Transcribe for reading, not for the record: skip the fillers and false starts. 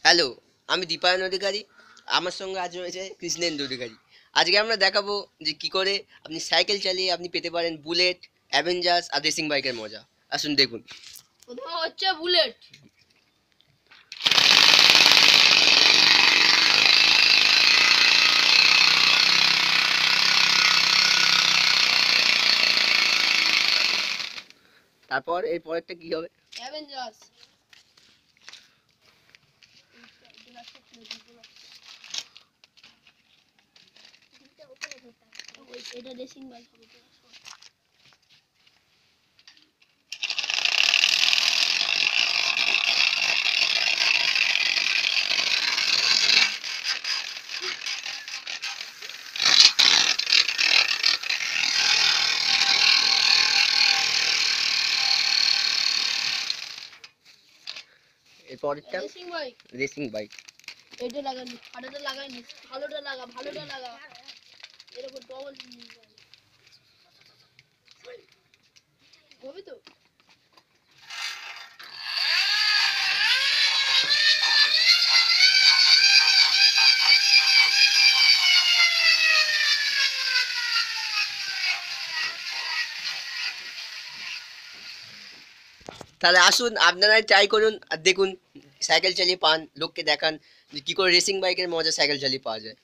Hello, আমি দীপায়ন অধিকারী। আমার সঙ্গে আজ রয়েছে কৃষ্ণেন্দু অধিকারী। আজকে আমরা দেখাবো যে কি করে আপনি সাইকেল চালিয়ে আপনি পেতে পারেন বুলেট, অ্যাভেঞ্জার্স আর রেসিং বাইকের মজা। আসুন দেখুন। প্রথম হচ্ছে বুলেট। তারপর এর পরেরটা কি হবে? অ্যাভেঞ্জার্স। এটা রেসিং বাইক হবে। এর পরেরটা রেসিং বাইক। Racing bike. এটা লাগানি, খাটাটা লাগাইনি, ভালোটা লাগা, ভালোটা লাগা। এরকম ডবল হবে তো। তাহলে আসুন আপনারাই ট্রাই করুন আর দেখুন, সাইকেল চালিয়ে পান, লোককে দেখান যে কি করে রেসিং বাইকের মজা সাইকেল চালিয়ে পাওয়া যায়।